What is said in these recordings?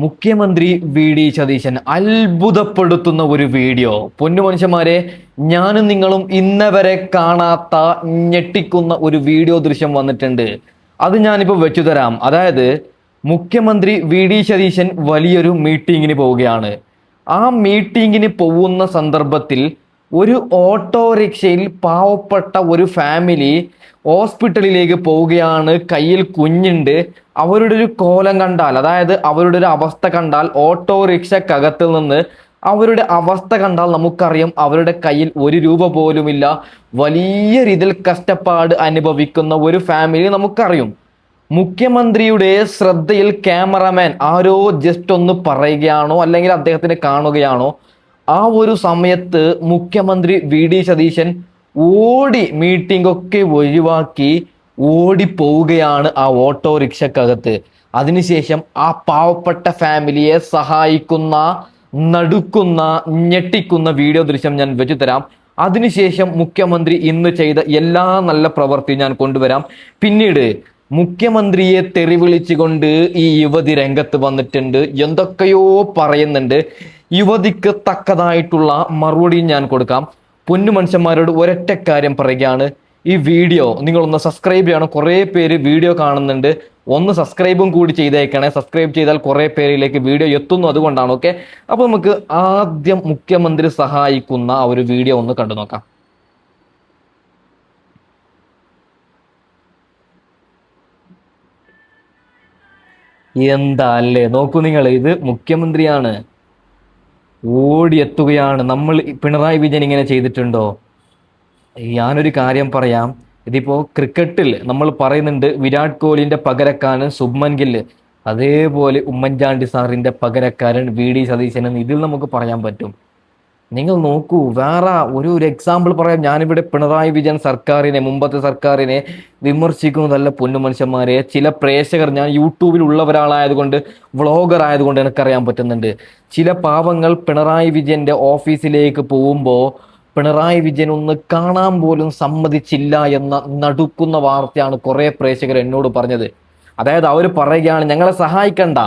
മുഖ്യമന്ത്രി V D Satheesan അത്ഭുതപ്പെടുത്തുന്ന ഒരു വീഡിയോ. പൊന്നു മനുഷ്യന്മാരെ, ഞാനും നിങ്ങളും ഇന്നവരെ കാണാത്ത ഞെട്ടിക്കുന്ന ഒരു വീഡിയോ ദൃശ്യം വന്നിട്ടുണ്ട്. അത് ഞാനിപ്പോൾ വെച്ചു തരാം. അതായത് മുഖ്യമന്ത്രി വി ഡി സതീശൻ വലിയൊരു മീറ്റിങ്ങിന് പോവുകയാണ്. ആ മീറ്റിങ്ങിന് പോകുന്ന സന്ദർഭത്തിൽ ഒരു ഓട്ടോറിക്ഷയിൽ പാവപ്പെട്ട ഒരു ഫാമിലി ഹോസ്പിറ്റലിലേക്ക് പോവുകയാണ്. കയ്യിൽ കുഞ്ഞുണ്ട്. അവരുടെ ഒരു കോലം കണ്ടാൽ, അതായത് അവരുടെ ഒരു അവസ്ഥ കണ്ടാൽ, ഓട്ടോറിക്ഷക്കകത്ത് നിന്ന് അവരുടെ അവസ്ഥ കണ്ടാൽ നമുക്കറിയാം അവരുടെ കയ്യിൽ ഒരു രൂപ പോലുമില്ല. വലിയ രീതിയിൽ കഷ്ടപ്പാട് അനുഭവിക്കുന്ന ഒരു ഫാമിലി നമുക്കറിയും. മുഖ്യമന്ത്രിയുടെ ശ്രദ്ധയിൽ ക്യാമറമാൻ ആരോ ജസ്റ്റ് ഒന്ന് പറയുകയാണോ അല്ലെങ്കിൽ അദ്ദേഹത്തിന് കാണുകയാണോ, ആ ഒരു സമയത്ത് മുഖ്യമന്ത്രി വി ഡി സതീശൻ ഓടി മീറ്റിംഗ് ഒക്കെ ഒഴിവാക്കി ഓടിപ്പോവുകയാണ് ആ ഓട്ടോറിക്ഷക്കകത്ത്. അതിനുശേഷം ആ പാവപ്പെട്ട ഫാമിലിയെ സഹായിക്കുന്ന, നടുക്കുന്ന, ഞെട്ടിക്കുന്ന വീഡിയോ ദൃശ്യം ഞാൻ വെച്ചു തരാം. അതിനുശേഷം മുഖ്യമന്ത്രി ഇന്ന് ചെയ്ത എല്ലാ നല്ല പ്രവൃത്തി ഞാൻ കൊണ്ടുവരാം. പിന്നീട് മുഖ്യമന്ത്രിയെ തെറി വിളിച്ചുകൊണ്ട് ഈ യുവതി രംഗത്ത് വന്നിട്ടുണ്ട്, എന്തൊക്കെയോ പറയുന്നുണ്ട്. യുവതിക്ക് തക്കതായിട്ടുള്ള മറുപടി ഞാൻ കൊടുക്കാം. പൊന്നു മനുഷ്യന്മാരോട് ഒരൊറ്റ കാര്യം പറയുകയാണ്, ഈ വീഡിയോ നിങ്ങളൊന്ന് സബ്സ്ക്രൈബ് ചെയ്യണം. കുറേ പേര് വീഡിയോ കാണുന്നുണ്ട്, ഒന്ന് സബ്സ്ക്രൈബും കൂടി ചെയ്തേക്കണേ. സബ്സ്ക്രൈബ് ചെയ്താൽ കുറേ പേരിലേക്ക് വീഡിയോ എത്തുന്നു, അതുകൊണ്ടാണ്. ഓക്കെ, അപ്പോൾ നമുക്ക് ആദ്യം മുഖ്യമന്ത്രി സഹായിക്കുന്ന ആ ഒരു വീഡിയോ ഒന്ന് കണ്ടു നോക്കാം. എന്താ അല്ലേ, നോക്കൂ നിങ്ങൾ, ഇത് മുഖ്യമന്ത്രിയാണ്, ഓടിയെത്തുകയാണ്. നമ്മൾ പിണറായി വിജയൻ ഇങ്ങനെ ചെയ്തിട്ടുണ്ടോ? ഞാനൊരു കാര്യം പറയാം. ഇതിപ്പോ ക്രിക്കറ്റിൽ നമ്മൾ പറയുന്നുണ്ട് വിരാട് കോഹ്ലിന്റെ പകരക്കാരൻ ശുഭ്മൻ ഗിൽ, അതേപോലെ ഉമ്മൻചാണ്ടി സാറിന്റെ പകരക്കാരൻ വി ഡി സതീശൻ എന്ന് ഇതിൽ നമുക്ക് പറയാൻ പറ്റും. നിങ്ങൾ നോക്കൂ, വേറെ ഒരു എക്സാമ്പിൾ പറയാം. ഞാനിവിടെ പിണറായി വിജയൻ സർക്കാരിനെ, മുമ്പത്തെ സർക്കാരിനെ വിമർശിക്കുന്നതല്ല പൊന്നു മനുഷ്യന്മാരെ. ചില പ്രേക്ഷകർ, ഞാൻ യൂട്യൂബിൽ ഉള്ള ഒരാളായതുകൊണ്ട്, വ്ളോഗർ ആയതുകൊണ്ട് എനിക്കറിയാൻ പറ്റുന്നുണ്ട്, ചില പാവങ്ങൾ പിണറായി വിജയന്റെ ഓഫീസിലേക്ക് പോകുമ്പോൾ പിണറായി വിജയൻ ഒന്ന് കാണാൻ പോലും സമ്മതിച്ചില്ല എന്ന നടുക്കുന്ന വാർത്തയാണ് കുറേ പ്രേക്ഷകർ എന്നോട് പറഞ്ഞത്. അതായത് അവർ പറയുകയാണ്, ഞങ്ങളെ സഹായിക്കണ്ട,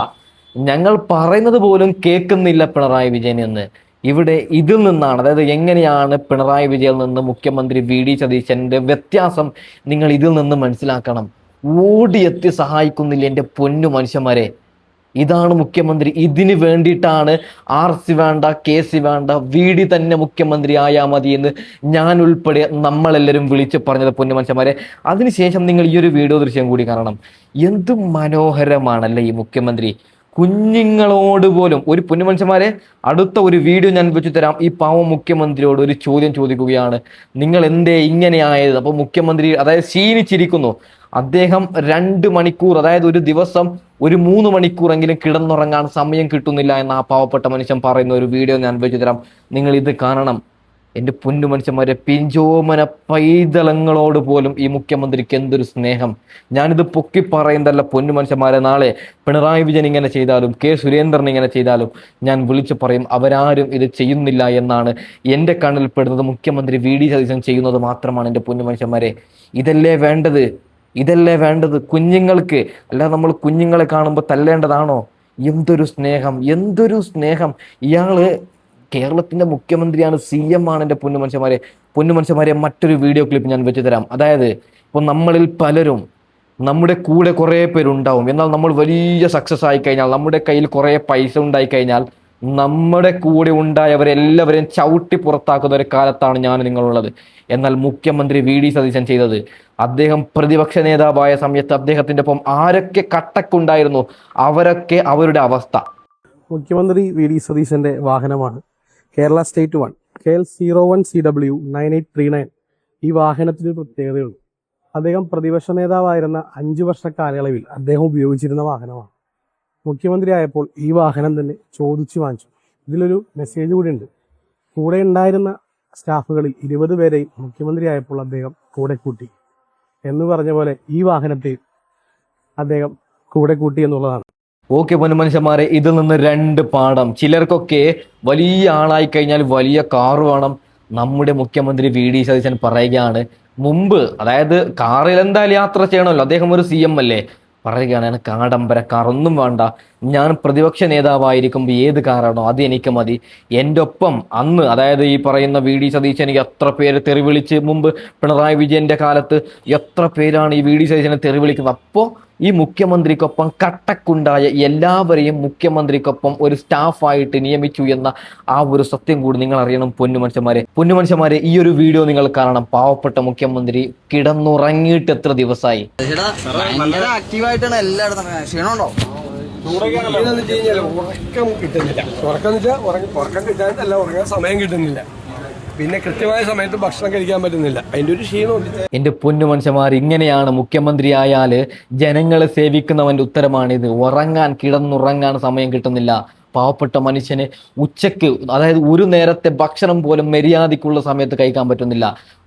ഞങ്ങൾ പറയുന്നത് പോലും കേൾക്കുന്നില്ല പിണറായി വിജയൻ എന്ന്. ഇവിടെ ഇതിൽ നിന്നാണ്, അതായത് എങ്ങനെയാണ് പിണറായി വിജയനിൽ നിന്ന് മുഖ്യമന്ത്രി വി ഡി സതീശന്റെ വ്യത്യാസം നിങ്ങൾ ഇതിൽ നിന്ന് മനസ്സിലാക്കണം. ഓടിയെത്തി സഹായിക്കുന്നില്ല എൻ്റെ പൊന്നു മനുഷ്യന്മാരെ. ഇതാണ് മുഖ്യമന്ത്രി. ഇതിന് വേണ്ടിയിട്ടാണ് ആർ സി വേണ്ട, കെ സി വേണ്ട, വി ഡി തന്നെ മുഖ്യമന്ത്രി ആയാൽ മതി എന്ന് ഞാൻ ഉൾപ്പെടെ നമ്മളെല്ലാവരും വിളിച്ച് പറഞ്ഞത് പൊന്നു മനുഷ്യന്മാരെ. അതിനുശേഷം നിങ്ങൾ ഈ ഒരു വീഡിയോ ദൃശ്യം കൂടി കാണണം. എന്ത് മനോഹരമാണല്ലേ ഈ മുഖ്യമന്ത്രി. കുഞ്ഞുങ്ങളോട് പോലും, ഒരു പൊന്നു മനുഷ്യന്മാരെ, അടുത്ത ഒരു വീഡിയോ ഞാൻ വെച്ചു തരാം. ഈ പാവം മുഖ്യമന്ത്രിയോട് ഒരു ചോദ്യം ചോദിക്കുകയാണ്, നിങ്ങൾ എന്തേ ഇങ്ങനെ ആയത്? അപ്പോൾ മുഖ്യമന്ത്രി അതായത് ക്ഷീണിച്ചിരിക്കുന്നു. അദ്ദേഹം 2 മണിക്കൂർ, അതായത് ഒരു ദിവസം ഒരു 3 മണിക്കൂറെങ്കിലും കിടന്നുറങ്ങാൻ സമയം കിട്ടുന്നില്ല എന്ന് ആ പാവപ്പെട്ട മനുഷ്യൻ പറയുന്ന ഒരു വീഡിയോ ഞാൻ വെച്ചു തരാം. നിങ്ങൾ ഇത് കാണണം. എൻ്റെ പൊന്നു മനുഷ്യന്മാരെ, പിഞ്ചോമന പൈതളങ്ങളോട് പോലും ഈ മുഖ്യമന്ത്രിക്ക് എന്തൊരു സ്നേഹം. ഞാനിത് പൊക്കി പറയുന്നതല്ല പൊന്നു മനുഷ്യന്മാരെ. നാളെ പിണറായി വിജയൻ ഇങ്ങനെ ചെയ്താലും, കെ സുരേന്ദ്രൻ ഇങ്ങനെ ചെയ്താലും ഞാൻ വിളിച്ചു പറയും അവരാരും ഇത് ചെയ്യുന്നില്ല എന്നാണ് എൻ്റെ കണ്ണിൽ പെടുന്നത്. മുഖ്യമന്ത്രി വി ഡി സതീശൻ ചെയ്യുന്നത് മാത്രമാണ് എൻ്റെ പൊന്നു മനുഷ്യന്മാരെ. ഇതല്ലേ വേണ്ടത്, ഇതല്ലേ വേണ്ടത് കുഞ്ഞുങ്ങൾക്ക്. അല്ലാതെ നമ്മൾ കുഞ്ഞുങ്ങളെ കാണുമ്പോൾ തല്ലേണ്ടതാണോ? എന്തൊരു സ്നേഹം, എന്തൊരു സ്നേഹം. ഇയാള് കേരളത്തിന്റെ മുഖ്യമന്ത്രിയാണ്, CM ആണ്. എൻ്റെ പൊന്നു മനുഷ്യന്മാരെ, മറ്റൊരു വീഡിയോ ക്ലിപ്പ് ഞാൻ വെച്ചു തരാം. അതായത് ഇപ്പോൾ നമ്മളിൽ പലരും, നമ്മുടെ കൂടെ കുറേ പേരുണ്ടാവും, എന്നാൽ നമ്മൾ വലിയ സക്സസ് ആയി കഴിഞ്ഞാൽ, നമ്മുടെ കയ്യിൽ കുറേ പൈസ ഉണ്ടായി കഴിഞ്ഞാൽ, നമ്മുടെ കൂടെ ഉണ്ടായവരെല്ലാവരെയും ചവിട്ടി പുറത്താക്കുന്ന ഒരു കാലത്താണ് ഞാൻ നിങ്ങളുള്ളത്. എന്നാൽ മുഖ്യമന്ത്രി വി ഡി സതീശൻ ചെയ്തത്, അദ്ദേഹം പ്രതിപക്ഷ നേതാവായ സമയത്ത് അദ്ദേഹത്തിൻ്റെ ഒപ്പം ആരൊക്കെ കട്ടക്കുണ്ടായിരുന്നു അവരൊക്കെ അവരുടെ അവസ്ഥ. മുഖ്യമന്ത്രി വി ഡി സതീശന്റെ വാഹനമാണ് കേരള സ്റ്റേറ്റ് 1 KL 01CW 9839. ഈ വാഹനത്തിന് പ്രത്യേകതയുള്ളൂ. അദ്ദേഹം പ്രതിപക്ഷ നേതാവായിരുന്ന 5 വർഷ കാലയളവിൽ അദ്ദേഹം ഉപയോഗിച്ചിരുന്ന വാഹനമാണ്. മുഖ്യമന്ത്രി ആയപ്പോൾ ഈ വാഹനം തന്നെ ചോദിച്ചു വാങ്ങിച്ചു. ഇതിലൊരു മെസ്സേജ് കൂടി ഉണ്ട്. കൂടെ ഉണ്ടായിരുന്ന സ്റ്റാഫുകളിൽ 20 പേരെ മുഖ്യമന്ത്രി ആയപ്പോൾ അദ്ദേഹം കൂടെ കൂട്ടി എന്ന് പറഞ്ഞ പോലെ ഈ വാഹനത്തെ അദ്ദേഹം കൂടെ കൂട്ടി എന്നുള്ളതാണ്. ഓക്കെ പൊന്നു മനുഷ്യന്മാരെ, ഇതിൽ നിന്ന് 2 പാഠം. ചിലർക്കൊക്കെ വലിയ ആളായി കഴിഞ്ഞാൽ വലിയ കാറ് വേണം. നമ്മുടെ മുഖ്യമന്ത്രി വി ഡി സതീശൻ പറയുകയാണ്, മുമ്പ്, അതായത് കാറിൽ എന്തായാലും യാത്ര ചെയ്യണമല്ലോ, അദ്ദേഹം ഒരു CM അല്ലേ, പറയുകയാണ് എനിക്ക് ആഡംബര കാർ ഒന്നും വേണ്ട, ഞാൻ പ്രതിപക്ഷ നേതാവായിരിക്കുമ്പോൾ ഏത് കാറാണോ അത് എനിക്ക് മതി. എൻ്റെ ഒപ്പം അന്ന്, അതായത് ഈ പറയുന്ന വി ഡി സതീശൻ എനിക്ക് എത്ര പേര് തെറിവിളിച്ച്, മുമ്പ് പിണറായി വിജയന്റെ കാലത്ത് എത്ര പേരാണ് ഈ വി ഡി സതീശനെ തെറിവിളിക്കുന്നത്. അപ്പോൾ ഈ മുഖ്യമന്ത്രിക്കൊപ്പം കട്ടക്കുണ്ടായ എല്ലാവരെയും മുഖ്യമന്ത്രിക്കൊപ്പം ഒരു സ്റ്റാഫായിട്ട് നിയമിച്ചു എന്ന ആ ഒരു സത്യം കൂടി നിങ്ങൾ അറിയണം പൊന്നുമനുഷ്യന്മാരെ. ഈ ഒരു വീഡിയോ നിങ്ങൾ കാണണം. പാവപ്പെട്ട മുഖ്യമന്ത്രി കിടന്നുറങ്ങിയിട്ട് എത്ര ദിവസമായി? ആക്റ്റീവായിട്ടാണ് എല്ലായിടത്തും. ക്ഷീണമുണ്ടോ? ഉറക്കം കിട്ടാനല്ല, ഉറങ്ങാൻ സമയം കിട്ടുന്നില്ല, പിന്നെ കൃത്യമായ സമയത്ത് ഭക്ഷണം കഴിക്കാൻ പറ്റുന്നില്ല, അതിന്റെ ഒരു ക്ഷീണമുണ്ട്. എന്റെ പൊന്നുമനുഷ്യന്മാർ, ഇങ്ങനെയാണ് മുഖ്യമന്ത്രിയായാല് ജനങ്ങളെ സേവിക്കുന്നവന്റെ ഉത്തരമാണിത്. കിടന്നുറങ്ങാൻ സമയം കിട്ടുന്നില്ല. പാവപ്പെട്ട മനുഷ്യന് ഉച്ചക്ക്, അതായത് ഒരു നേരത്തെ ഭക്ഷണം പോലും മര്യാദയ്ക്കുള്ള സമയത്ത് കഴിക്കാൻ പറ്റുന്നില്ല.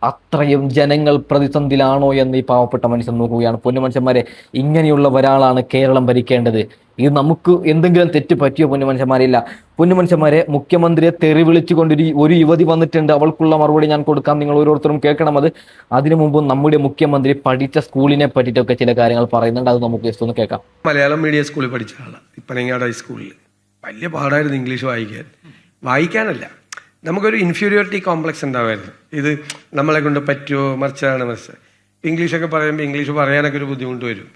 അത്രയും ജനങ്ങൾ പ്രതിസന്ധിയിലാണോ എന്ന് ഈ പാവപ്പെട്ട മനുഷ്യൻ നോക്കുകയാണ്. പൊന്നുമനുഷ്യന്മാരെ, ഇങ്ങനെയുള്ള ഒരാളാണ് കേരളം ഭരിക്കേണ്ടത്. ഇത് നമുക്ക് എന്തെങ്കിലും തെറ്റ് പറ്റിയോ പൊന്നുമനുഷ്യന്മാരില്ല. പൊന്നുമനുഷ്യന്മാരെ, മുഖ്യമന്ത്രിയെ തെറി വിളിച്ചുകൊണ്ട് ഒരു യുവതി വന്നിട്ടുണ്ട്. അവൾക്കുള്ള മറുപടി ഞാൻ കൊടുക്കാം, നിങ്ങൾ ഓരോരുത്തരും കേൾക്കണം. അതിനു മുമ്പ് നമ്മുടെ മുഖ്യമന്ത്രി പഠിച്ച സ്കൂളിനെ പറ്റിയിട്ടൊക്കെ ചില കാര്യങ്ങൾ പറയുന്നുണ്ട്. അത് നമുക്ക് ജസ്റ്റ് ഒന്ന് കേൾക്കാം. മലയാളം മീഡിയം സ്കൂളിൽ പഠിച്ച ആളാണ്. ഇപ്പനങ്ങാട് ഹൈസ്കൂളിൽ വലിയ പാടായിരുന്നു ഇംഗ്ലീഷ് വായിക്കാനല്ല, നമുക്കൊരു ഇൻഫീരിയോറിറ്റി കോംപ്ലക്സ് ഉണ്ടാവുമായിരുന്നു. ഇത് നമ്മളെ കൊണ്ട് പറ്റുമോ, മറിച്ചാണ്. ഇംഗ്ലീഷൊക്കെ പറയുമ്പോൾ ഇംഗ്ലീഷ് പറയാനൊക്കെ ഒരു ബുദ്ധിമുട്ട് വരും.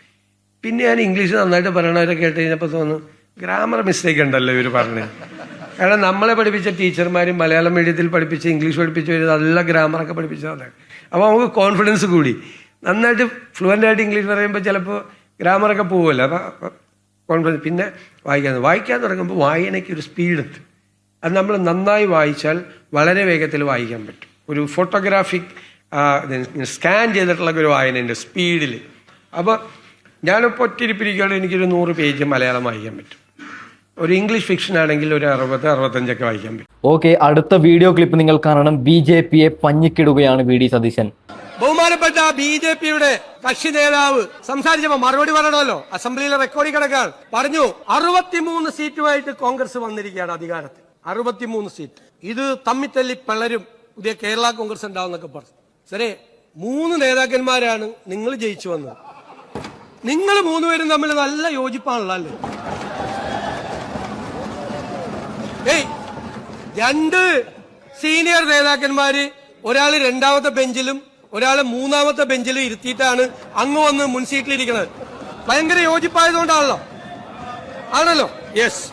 പിന്നെ ഞാൻ ഇംഗ്ലീഷ് നന്നായിട്ട് പറയണവരെ കേട്ട് കഴിഞ്ഞപ്പോൾ തോന്നുന്നു ഗ്രാമർ മിസ്റ്റേക്ക് ഉണ്ടല്ലോ ഇവർ പറഞ്ഞത്. കാരണം നമ്മളെ പഠിപ്പിച്ച ടീച്ചർമാരും മലയാളം മീഡിയത്തിൽ പഠിപ്പിച്ച ഇംഗ്ലീഷ് പഠിപ്പിച്ചവർ നല്ല ഗ്രാമറൊക്കെ പഠിപ്പിച്ചതാണ്. അപ്പോൾ നമുക്ക് കോൺഫിഡൻസ് കൂടി. നന്നായിട്ട് ഫ്ലുവൻ്റായിട്ട് ഇംഗ്ലീഷ് പറയുമ്പോൾ ചിലപ്പോൾ ഗ്രാമറൊക്കെ പോകുമല്ലോ, അപ്പോൾ കോൺഫിഡൻസ്. പിന്നെ വായിക്കാൻ തുടങ്ങുമ്പോൾ വായനയ്ക്ക് ഒരു സ്പീഡെത്തും. അത് നമ്മൾ നന്നായി വായിച്ചാൽ വളരെ വേഗത്തിൽ വായിക്കാൻ പറ്റും. ഒരു ഫോട്ടോഗ്രാഫിക് സ്കാൻ ചെയ്തിട്ടുള്ള ഒരു വായനയുണ്ട് സ്പീഡിൽ. അപ്പോൾ ഞാനിപ്പോൾ ഒറ്റിരിപ്പിരിക്കുകയാണ്, എനിക്കൊരു 100 പേജ് മലയാളം വായിക്കാൻ പറ്റും. ഒരു ഇംഗ്ലീഷ് ഫിക്ഷൻ ആണെങ്കിൽ ഒരു 60-65 വായിക്കാൻ പറ്റും. ഓക്കെ, അടുത്ത വീഡിയോ ക്ലിപ്പ് നിങ്ങൾ കാണണം. BJPയെ പഞ്ഞിക്കിടുകയാണ് വി ഡി സതീശൻ. ബഹുമാനപ്പെട്ട BJPയുടെ കക്ഷി നേതാവ് സംസാരിച്ചപ്പോൾ മറുപടി പറയണമല്ലോ. അസംബ്ലിയിലെ റെക്കോർഡിൽ കിടക്കാൻ പറഞ്ഞു, 63 സീറ്റുമായിട്ട് കോൺഗ്രസ് വന്നിരിക്കുകയാണ് അധികാരത്തിൽ. 63 സീറ്റ്. ഇത് തമ്മിത്തല്ലി പിളരും, പുതിയ കേരള കോൺഗ്രസ് ഉണ്ടാവുന്നൊക്കെ പറഞ്ഞു. ശരി, 3 നേതാക്കന്മാരാണ് നിങ്ങൾ ജയിച്ചു വന്നത്. നിങ്ങൾ 3 പേരും തമ്മിൽ നല്ല യോജിപ്പാണല്ലോ അല്ലേ? 2 സീനിയർ നേതാക്കന്മാര്, ഒരാള് 2ാമത്തെ ബെഞ്ചിലും ഒരാള് 3ാമത്തെ ബെഞ്ചിലും ഇരുത്തിയിട്ടാണ് അങ്ങ് വന്ന് മുൻസീറ്റിലിരിക്കുന്നത്. ഭയങ്കര യോജിപ്പായതുകൊണ്ടാണല്ലോ, ആണല്ലോ. യെസ്.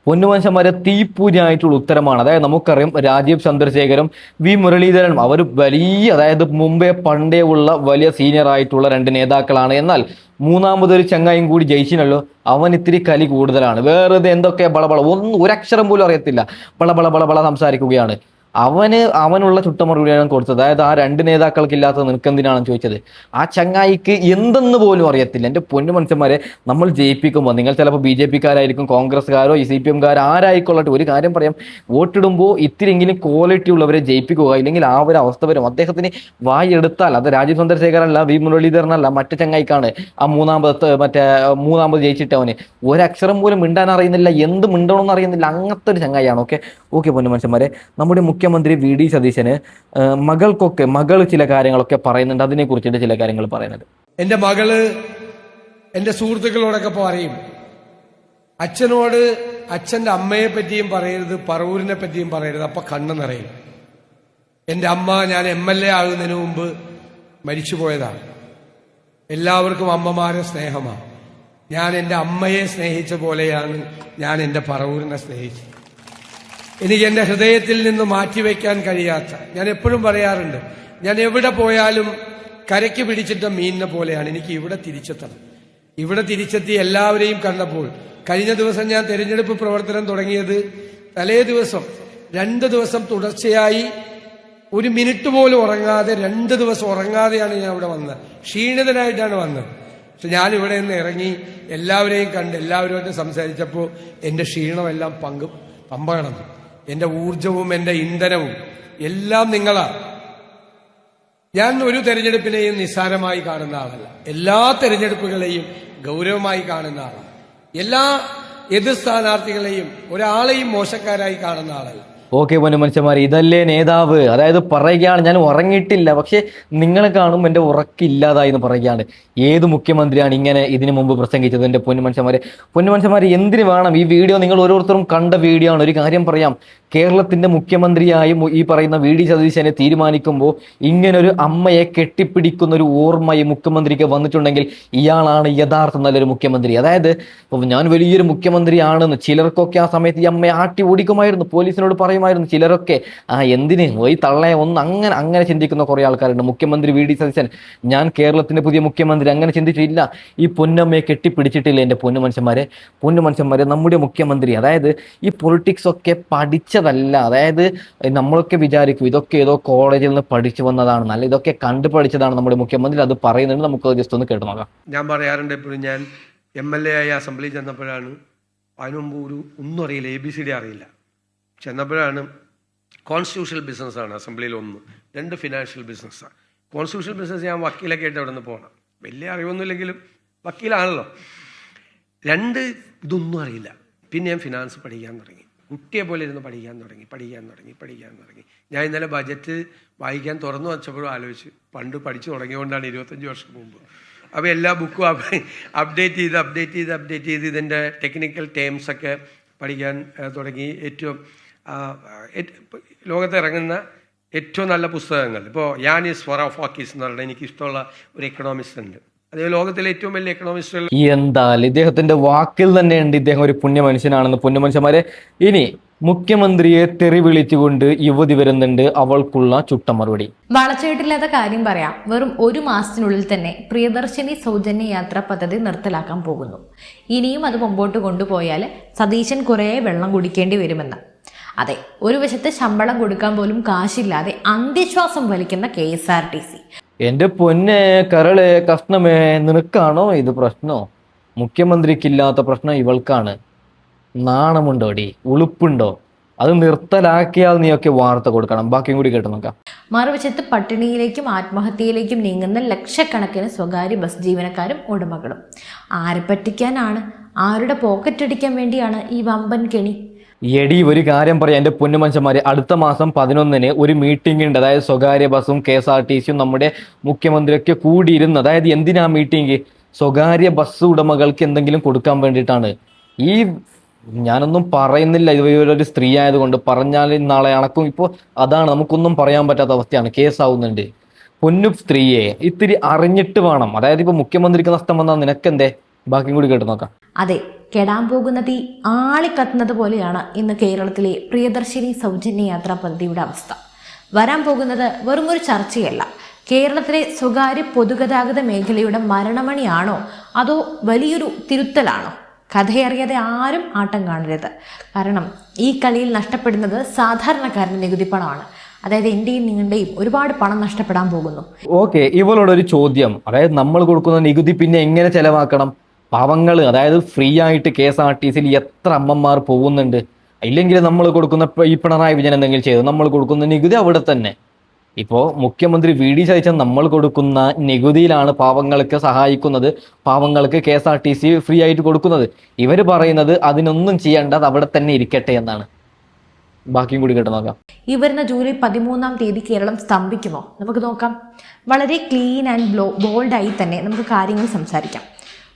പൊന്നുമനുഷ്യന്മാരെ, തീപ്പൂജയായിട്ടുള്ള ഉത്തരമാണ്. അതായത് നമുക്കറിയാം, രാജീവ് ചന്ദ്രശേഖരും വി മുരളീധരനും അവർ വലിയ, അതായത് മുമ്പേ പണ്ടേ ഉള്ള വലിയ സീനിയർ ആയിട്ടുള്ള 2 നേതാക്കളാണ്. എന്നാൽ 3ാമതൊരു ചങ്ങായും കൂടി ജയിച്ചിനല്ലോ, അവൻ ഇത്തിരി കലി കൂടുതലാണ്. വെറുതെ എന്തൊക്കെ ബളബള, ഒരക്ഷരം പോലും അറിയത്തില്ല, ബളബള സംസാരിക്കുകയാണ്. അവനുള്ള ചുട്ടമറുപടിയാണ് കൊടുത്തത്. അതായത് ആ 2 നേതാക്കൾക്കില്ലാത്ത നിനക്കെന്തിനാണെന്ന് ചോദിച്ചത്. ആ ചങ്ങായിക്ക് എന്തെന്ന് പോലും അറിയത്തില്ല. എൻ്റെ പൊന്നു മനുഷ്യന്മാരെ, നമ്മൾ ജയിപ്പിക്കുമ്പോൾ, നിങ്ങൾ ചിലപ്പോൾ BJPക്കാരായിരിക്കും, കോൺഗ്രസ്സുകാരോ CPM-കാരോ ആരായിക്കൊള്ളട്ടെ, ഒരു കാര്യം പറയാം, വോട്ടിടുമ്പോൾ ഇത്തിരിയെങ്കിലും ക്വാളിറ്റി ഉള്ളവരെ ജയിപ്പിക്കുക, ഇല്ലെങ്കിൽ ആ ഒരു അവസ്ഥ വരും. അദ്ദേഹത്തിന് വായി എടുത്താൽ, അത് രാജീവ് ചന്ദ്രശേഖരല്ല, വി മുരളീധരനല്ല, മറ്റു ചങ്ങായിക്കാണ് ആ 3ാമത് ജയിച്ചിട്ടവന് ഒരക്ഷരം പോലും മിണ്ടാൻ അറിയുന്നില്ല, എന്ത് മിണ്ടണമെന്ന് അറിയുന്നില്ല. അങ്ങനത്തെ ഒരു ചങ്ങായിയാണ്. ഓക്കെ പൊന്നു മനുഷ്യന്മാരെ, നമ്മുടെ മുഖ്യമന്ത്രി വി ഡി സതീശന് മകൾ ചില കാര്യങ്ങളൊക്കെ പറയുന്നുണ്ട്. അതിനെ കുറിച്ചിട്ട് ചില കാര്യങ്ങൾ പറയുന്നുണ്ട്. എന്റെ മകള് എന്റെ സുഹൃത്തുക്കളോടൊക്കെ പറയും, അച്ഛനോട് അച്ഛന്റെ അമ്മയെ പറ്റിയും പറയരുത്, പറവൂരിനെ പറ്റിയും പറയരുത്, അപ്പൊ കണ്ണ് നിറയും. എന്റെ അമ്മ ഞാൻ MLA ആകുന്നതിന് മുമ്പ് മരിച്ചുപോയതാണ്. എല്ലാവർക്കും അമ്മമാരെ സ്നേഹമാണ്. ഞാൻ എന്റെ അമ്മയെ സ്നേഹിച്ച പോലെയാണ് ഞാൻ എന്റെ പറവൂരിനെ സ്നേഹിച്ചത്. എനിക്ക് എന്റെ ഹൃദയത്തിൽ നിന്ന് മാറ്റിവെക്കാൻ കഴിയാത്ത, ഞാൻ എപ്പോഴും പറയാറുണ്ട്, ഞാൻ എവിടെ പോയാലും കരയ്ക്ക് പിടിച്ചിട്ട മീനിനെ പോലെയാണ്. എനിക്ക് ഇവിടെ തിരിച്ചെത്തണം. ഇവിടെ തിരിച്ചെത്തി എല്ലാവരെയും കണ്ടപ്പോൾ, കഴിഞ്ഞ ദിവസം ഞാൻ തെരഞ്ഞെടുപ്പ് പ്രവർത്തനം തുടങ്ങിയത് തലേ ദിവസം 2 ദിവസം തുടർച്ചയായി 1 മിനിറ്റ് പോലും ഉറങ്ങാതെ 2 ദിവസം ഉറങ്ങാതെയാണ് ഞാൻ ഇവിടെ വന്നത്. ക്ഷീണിതനായിട്ടാണ് വന്നത്. പക്ഷെ ഞാൻ ഇവിടെ നിന്ന് ഇറങ്ങി എല്ലാവരെയും കണ്ട് എല്ലാവരുമായിട്ട് സംസാരിച്ചപ്പോൾ എന്റെ ക്ഷീണമെല്ലാം പമ്പകണം. എന്റെ ഊർജവും എന്റെ ഇന്ധനവും എല്ലാം നിങ്ങളാണ്. ഞാൻ ഒരു തെരഞ്ഞെടുപ്പിനെയും നിസ്സാരമായി കാണുന്ന ആളല്ല. എല്ലാ തെരഞ്ഞെടുപ്പുകളെയും ഗൗരവമായി കാണുന്ന ആളാണ്. എല്ലാ എതിർ സ്ഥാനാർത്ഥികളെയും ഒരാളെയും മോശക്കാരായി കാണുന്ന ആളല്ല. ഓക്കെ പൊന്നു മനുഷ്യന്മാരെ, ഇതല്ലേ നേതാവ്? അതായത് പറയുകയാണ്, ഞാൻ ഉറങ്ങിയിട്ടില്ല, പക്ഷെ നിങ്ങളെ കാണും എൻ്റെ ഉറക്കില്ലാതായി എന്ന് പറയുകയാണ്. ഏത് മുഖ്യമന്ത്രിയാണ് ഇങ്ങനെ ഇതിനു മുമ്പ് പ്രസംഗിച്ചത്? എൻ്റെ പൊന്നു മനുഷ്യന്മാരെ എന്തിനു വേണം ഈ വീഡിയോ? നിങ്ങൾ ഓരോരുത്തരും കണ്ട വീഡിയോ ആണ്. ഒരു കാര്യം പറയാം, കേരളത്തിന്റെ മുഖ്യമന്ത്രിയായി ഈ പറയുന്ന വി ഡി സതീശനെ തീരുമാനിക്കുമ്പോൾ ഇങ്ങനൊരു അമ്മയെ കെട്ടിപ്പിടിക്കുന്ന ഒരു ഓർമ്മ ഈ മുഖ്യമന്ത്രിക്ക് വന്നിട്ടുണ്ടെങ്കിൽ ഇയാളാണ് യഥാർത്ഥ നല്ലൊരു മുഖ്യമന്ത്രി. അതായത് ഞാൻ വലിയൊരു മുഖ്യമന്ത്രിയാണെന്ന് ചിലർക്കൊക്കെ ആ സമയത്ത് ഈ അമ്മയെ ആട്ടി ഓടിക്കുമായിരുന്നു, പോലീസിനോട് പറയുമായിരുന്നു ചിലരൊക്കെ. എന്തിന് ഈ തള്ളയെ ഒന്ന് അങ്ങനെ ചിന്തിക്കുന്ന കുറെ ആൾക്കാരുണ്ട്. മുഖ്യമന്ത്രി വി ഡി സതീശൻ, ഞാൻ കേരളത്തിന്റെ പുതിയ മുഖ്യമന്ത്രി, അങ്ങനെ ചിന്തിച്ചില്ല. ഈ പൊന്നമ്മയെ കെട്ടിപ്പിടിച്ചിട്ടില്ല. എൻ്റെ പൊന്നു മനുഷ്യന്മാരെ നമ്മുടെ മുഖ്യമന്ത്രി അതായത് ഈ പൊളിറ്റിക്സ് ഒക്കെ പഠിച്ചതല്ല. അതായത് നമ്മളൊക്കെ വിചാരിക്കും ഇതൊക്കെ ഏതോ കോളേജിൽ നിന്ന് പഠിച്ചു വന്നതാണ്, നല്ല ഇതൊക്കെ കണ്ടു പഠിച്ചതാണ് നമ്മുടെ മുഖ്യമന്ത്രി. അത് പറയുന്നുണ്ട്, നമുക്ക് ജസ്റ്റ് ഒന്ന് കേട്ടു നോക്കാം. ഞാൻ പറയാറുണ്ട് എപ്പോഴും, ഞാൻ MLA ആയി അസംബ്ലി ചെന്നപ്പോഴാണ്, അതിനു മുമ്പ് ഒന്നും അറിയില്ല, ABCD അറിയില്ല. ചെന്നപ്പോഴാണ് കോൺസ്റ്റിറ്റ്യൂഷണൽ ബിസിനസ്സാണ് അസംബ്ലിയിൽ 1, 2 ഫിനാൻഷ്യൽ ബിസിനസ്സാണ്. കോൺസ്റ്റിറ്റ്യൂഷണൽ ബിസിനസ് ഞാൻ വക്കീലൊക്കെ ആയിട്ട് അവിടെ നിന്ന് പോകണം, വലിയ അറിവൊന്നുമില്ലെങ്കിലും വക്കീലാണല്ലോ. 2 ഇതൊന്നും അറിയില്ല. പിന്നെ ഞാൻ ഫിനാൻസ് പഠിക്കാൻ തുടങ്ങി, കുട്ടിയെ പോലെ ഇരുന്ന് പഠിക്കാൻ തുടങ്ങി. ഞാൻ ഇന്നലെ ബജറ്റ് വായിക്കാൻ തുറന്നു വച്ചപ്പോഴും ആലോചിച്ച്, പണ്ട് പഠിച്ചു തുടങ്ങിയതുകൊണ്ടാണ് 25 വർഷം മുമ്പ്. അപ്പോൾ എല്ലാ ബുക്കും അപ്ഡേറ്റ് ചെയ്ത് ഇതിൻ്റെ ടെക്നിക്കൽ ടേംസൊക്കെ പഠിക്കാൻ തുടങ്ങി. ഏറ്റവും ലോകത്തിറങ്ങുന്ന ഏറ്റവും നല്ല പുസ്തകങ്ങൾ, ഇപ്പോൾ യാനിസ് വറോഫാക്കിസ് എന്ന് പറഞ്ഞാൽ എനിക്കിഷ്ടമുള്ള ഒരു എക്കണോമിസ്റ്റ് ഉണ്ട്. അതേ ലോകത്തിലെ ഏറ്റവും വലിയ എക്കണോമിസ്റ്റുകൾ. എന്തായാലും ഇദ്ദേഹത്തിന്റെ വാക്കിൽ തന്നെയുണ്ട് ഇദ്ദേഹം ഒരു പുണ്യ മനുഷ്യനാണെന്ന്. പൊന്നു മനുഷ്യന്മാരെ, ഇനി മുഖ്യമന്ത്രിയെ തെറി വിളിച്ചുകൊണ്ട് യുവതി വരുന്നുണ്ട്, അവൾക്കുള്ള ചുട്ട മറുപടി. വളച്ചേട്ടില്ലാത്ത കാര്യം പറയാം, വെറും 1 മാസത്തിനുള്ളിൽ തന്നെ പ്രിയദർശിനി സൗജന്യ യാത്രാ പദ്ധതി നിർത്തലാക്കാൻ പോകുന്നു. ഇനിയും അത് മുമ്പോട്ട് കൊണ്ടുപോയാൽ സതീശൻ കുറേ വെള്ളം കുടിക്കേണ്ടി വരുമെന്ന്. അതെ, ഒരു വശത്ത് ശമ്പളം കൊടുക്കാൻ പോലും കാശില്ലാതെ അന്ത്യശ്വാസം വലിക്കുന്ന KSRTC. എന്റെ പൊന്നെ കരളെ കഷ്ണമേ, നിനക്കാണോ ഇത് പ്രശ്നോ? മുഖ്യമന്ത്രിക്കില്ലാത്ത പ്രശ്നം ഇവൾക്കാണ്. നാണമുണ്ടോടി, ഉളുപ്പുണ്ടോ? അത് നിർത്തലാക്കിയാൽ നീയൊക്കെ വാർത്ത കൊടുക്കണം. ബാക്കിയും കൂടി കേട്ട് നോക്കാം. മറുവശത്ത് പട്ടിണിയിലേക്കും ആത്മഹത്യയിലേക്കും നീങ്ങുന്ന ലക്ഷക്കണക്കിന് സ്വകാര്യ ബസ് ജീവനക്കാരും ഉടമകളും. ആരെ പറ്റിക്കാനാണ്? ആരുടെ പോക്കറ്റ് അടിക്കാൻ വേണ്ടിയാണ് ഈ വമ്പൻ കെണി? എടി, ഒരു കാര്യം പറയാം എൻ്റെ പൊന്നു മനുഷ്യന്മാരെ, അടുത്ത മാസം 11-ന് ഒരു മീറ്റിംഗ് ഉണ്ട്. അതായത് സ്വകാര്യ ബസ്സും KSRTCയും നമ്മുടെ മുഖ്യമന്ത്രിയൊക്കെ കൂടിയിരുന്ന്, അതായത് എന്തിനാ മീറ്റിംഗ്? സ്വകാര്യ ബസ് ഉടമകൾക്ക് എന്തെങ്കിലും കൊടുക്കാൻ വേണ്ടിയിട്ടാണ്. ഞാനൊന്നും പറയുന്നില്ല, ഇതൊരു സ്ത്രീ ആയതുകൊണ്ട് പറഞ്ഞാൽ നാളെ അണക്കും. ഇപ്പോൾ അതാണ്, നമുക്കൊന്നും പറയാൻ പറ്റാത്ത അവസ്ഥയാണ്, കേസാവുന്നുണ്ട്. പൊന്നു സ്ത്രീയെ ഇത്തിരി അറിഞ്ഞിട്ട് വേണം. അതായത് ഇപ്പോൾ മുഖ്യമന്ത്രിക്ക് നഷ്ടം വന്നാൽ നിനക്കെന്തേ? ബാക്കിയും കൂടി കേട്ട് നോക്കാം. അതെ, കെടാൻ പോകുന്ന തീ ആളിക്കത്തുന്നത് പോലെയാണ് ഇന്ന് കേരളത്തിലെ പ്രിയദർശിനി സൗജന്യ യാത്രാ പദ്ധതിയുടെ അവസ്ഥ. വരാൻ പോകുന്നത് വെറുമൊരു ചർച്ചയല്ല, കേരളത്തിലെ സ്വകാര്യ പൊതുഗതാഗത മേഖലയുടെ മരണമണിയാണോ അതോ വലിയൊരു തിരുത്തലാണോ? കഥയറിയാതെ ആരും ആട്ടം കാണരുത്. കാരണം ഈ കളിയിൽ നഷ്ടപ്പെടുന്നത് സാധാരണക്കാരൻ്റെ നികുതി പണമാണ്. അതായത് എൻ്റെയും നിങ്ങളുടെയും ഒരുപാട് പണം നഷ്ടപ്പെടാൻ പോകുന്നു. ഓക്കെ, ഇവളോടൊരു ചോദ്യം. അതായത് നമ്മൾ കൊടുക്കുന്ന നികുതി പിന്നെ എങ്ങനെ ചെലവാക്കണം? പാവങ്ങൾ, അതായത് ഫ്രീ ആയിട്ട് KSRTCയിൽ എത്ര അമ്മമാർ പോകുന്നുണ്ട്. ഇല്ലെങ്കിൽ നമ്മൾ കൊടുക്കുന്ന, ഈ പിണറായി വിജയൻ എന്തെങ്കിലും ചെയ്തു, നമ്മൾ കൊടുക്കുന്ന നികുതി അവിടെ തന്നെ. ഇപ്പോൾ മുഖ്യമന്ത്രി വി ഡി സതീശൻ നമ്മൾ കൊടുക്കുന്ന നികുതിയിലാണ് പാവങ്ങൾക്ക് സഹായിക്കുന്നത്, പാവങ്ങൾക്ക് KSRTC ഫ്രീ ആയിട്ട് കൊടുക്കുന്നത്. ഇവർ പറയുന്നത് അതിനൊന്നും ചെയ്യേണ്ടത് അവിടെ തന്നെ ഇരിക്കട്ടെ എന്നാണ്. ബാക്കിയും കൂടി കേട്ട് നോക്കാം. ഈ വരുന്ന ജൂലൈ 13-ാം തീയതി കേരളം സ്തംഭിക്കുമോ? നമുക്ക് നോക്കാം. വളരെ ക്ലീൻ ആൻഡ് ബോൾഡായി തന്നെ നമുക്ക് കാര്യങ്ങൾ സംസാരിക്കാം.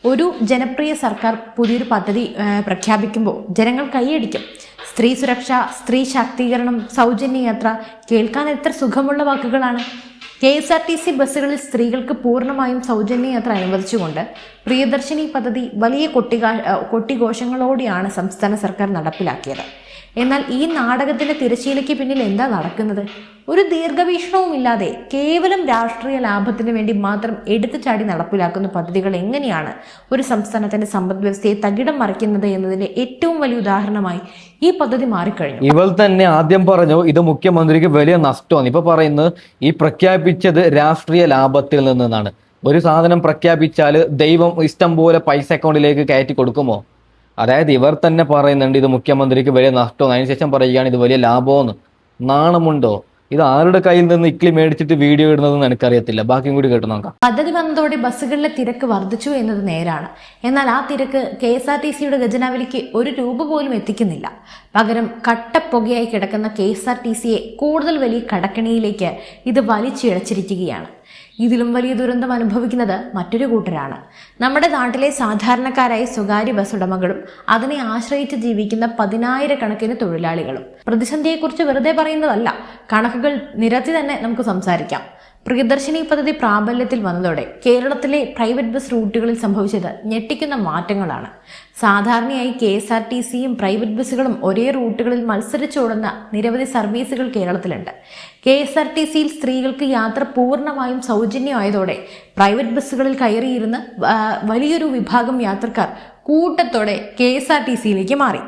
ഒരു ജനപ്രിയ സർക്കാർ പുതിയൊരു പദ്ധതി പ്രഖ്യാപിക്കുമ്പോൾ ജനങ്ങൾ കൈയടിക്കും. സ്ത്രീ സുരക്ഷ, സ്ത്രീ ശാക്തീകരണം, സൗജന്യ യാത്ര, കേൾക്കാൻ എത്ര സുഖമുള്ള വാക്കുകളാണ്. KSRTC ബസ്സുകളിൽ സ്ത്രീകൾക്ക് പൂർണ്ണമായും സൗജന്യ യാത്ര അനുവദിച്ചുകൊണ്ട് പ്രിയദർശിനി പദ്ധതി വലിയ കൊട്ടിഘോഷങ്ങളോടെയാണ് സംസ്ഥാന സർക്കാർ നടപ്പിലാക്കിയത്. എന്നാൽ ഈ നാടകത്തിന്റെ തിരശ്ശീലയ്ക്ക് പിന്നിൽ എന്താ നടക്കുന്നത്? ഒരു ദീർഘവീക്ഷണവുമില്ലാതെ കേവലം രാഷ്ട്രീയ ലാഭത്തിന് വേണ്ടി മാത്രം എടുത്തുചാടി നടപ്പിലാക്കുന്ന പദ്ധതികൾ എങ്ങനെയാണ് ഒരു സംസ്ഥാനത്തിന്റെ സമ്പദ് വ്യവസ്ഥയെ തകിടം മറിക്കുന്നത് എന്നതിന്റെ ഏറ്റവും വലിയ ഉദാഹരണമായി ഈ പദ്ധതി മാറിക്കഴിഞ്ഞു. ഇവൾ തന്നെ ആദ്യം പറഞ്ഞു ഇത് മുഖ്യമന്ത്രിക്ക് വലിയ നഷ്ടമാണ്. ഇപ്പൊ പറയുന്നത് ഈ പ്രഖ്യാപിച്ചത് രാഷ്ട്രീയ ലാഭത്തിൽ നിന്നാണ്. ഒരു സാധനം പ്രഖ്യാപിച്ചാൽ ദൈവം ഇഷ്ടം പോലെ പൈസ അക്കൗണ്ടിലേക്ക് കയറ്റി കൊടുക്കുമോ? അതായത് ഇവർ തന്നെ പറയുന്നുണ്ട് ഇത് മുഖ്യമന്ത്രിക്ക് വലിയ നഷ്ടമാണ്, അതിനുശേഷം പറയുകയാണ് ഇത് വലിയ ലാഭമെന്ന്. നാണമുണ്ടോ? ഇത് ആരുടെ കയ്യിൽ നിന്ന് ഇക്ലി മേടിച്ചിട്ട് വീഡിയോ ഇടുന്നതെന്ന് എനിക്കറിയത്തില്ല. ബാക്കിയും കൂടി കേട്ട് നോക്കാം. പദ്ധതി വന്നതോടെ ബസ്സുകളിലെ തിരക്ക് വർദ്ധിച്ചു എന്നത് നേരാണ്. എന്നാൽ ആ തിരക്ക് KSRTCയുടെ ഖജനാവിലേക്ക് ഒരു രൂപ പോലും എത്തിക്കുന്നില്ല. പകരം കട്ടപ്പുകയായി കിടക്കുന്ന KSRTCയെ കൂടുതൽ വലിയ കടക്കണിയിലേക്ക് ഇത് വലിച്ചിഴച്ചിരിക്കുകയാണ്. ഇതിലും വലിയ ദുരന്തം അനുഭവിക്കുന്നത് മറ്റൊരു കൂട്ടരാണ്. നമ്മുടെ നാട്ടിലെ സാധാരണക്കാരായ സ്വകാര്യ ബസ് ഉടമകളും അതിനെ ആശ്രയിച്ച് ജീവിക്കുന്ന 10,000-കണക്കിന് തൊഴിലാളികളും. പ്രതിസന്ധിയെക്കുറിച്ച് വെറുതെ പറയുന്നതല്ല, കണക്കുകൾ നിരത്തി തന്നെ നമുക്ക് സംസാരിക്കാം. പ്രിയദർശിനി പദ്ധതി പ്രാബല്യത്തിൽ വന്നതോടെ കേരളത്തിലെ പ്രൈവറ്റ് ബസ് റൂട്ടുകളിൽ സംഭവിച്ചത് ഞെട്ടിക്കുന്ന മാറ്റങ്ങളാണ്. സാധാരണയായി KSRTCയും പ്രൈവറ്റ് ബസ്സുകളും ഒരേ റൂട്ടുകളിൽ മത്സരിച്ചോടുന്ന നിരവധി സർവീസുകൾ കേരളത്തിലുണ്ട്. KSRTCയിൽ സ്ത്രീകൾക്ക് യാത്ര പൂർണ്ണമായും സൗജന്യമായതോടെ പ്രൈവറ്റ് ബസ്സുകളിൽ കയറിയിരുന്ന് വലിയൊരു വിഭാഗം യാത്രക്കാർ കൂട്ടത്തോടെ KSRTCയിലേക്ക് മാറി.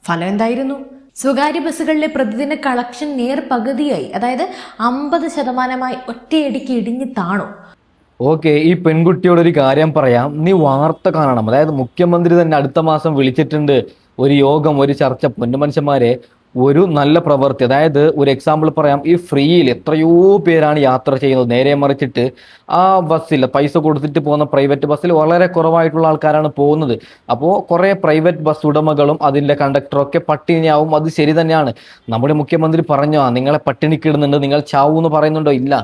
ഫലം എന്തായിരുന്നു? സ്വകാര്യ ബസ്സുകളിലെ പ്രതിദിന കളക്ഷൻ പകുതിയായി, അതായത് 50% ഒറ്റയടിക്ക് ഇടിഞ്ഞ് താണു. ഓക്കെ, ഈ പെൺകുട്ടിയോടൊരു കാര്യം പറയാം. നീ വാർത്ത കാണണം. അതായത് മുഖ്യമന്ത്രി തന്നെ അടുത്ത മാസം വിളിച്ചിട്ടുണ്ട് ഒരു യോഗം, ഒരു ചർച്ച. പൊന്നുമനുഷ്യന്മാരെ, ഒരു നല്ല പ്രവൃത്തി, അതായത് ഒരു എക്സാമ്പിൾ പറയാം. ഈ ഫ്രീയിൽ എത്രയോ പേരാണ് യാത്ര ചെയ്യുന്നത്. നേരെ മറിച്ചിട്ട് ആ ബസ്സിൽ പൈസ കൊടുത്തിട്ട് പോകുന്ന പ്രൈവറ്റ് ബസ്സിൽ വളരെ കുറവായിട്ടുള്ള ആൾക്കാരാണ് പോകുന്നത്. അപ്പോൾ കുറേ പ്രൈവറ്റ് ബസ് ഉടമകളും അതിൻ്റെ കണ്ടക്ടറൊക്കെ പട്ടിണിയാവും. അത് ശരി തന്നെയാണ്. നമ്മുടെ മുഖ്യമന്ത്രി പറഞ്ഞോ നിങ്ങളെ പട്ടിണിക്കിടുന്നുണ്ട്, നിങ്ങൾ ചാവൂന്ന് പറയുന്നുണ്ടോ? ഇല്ല.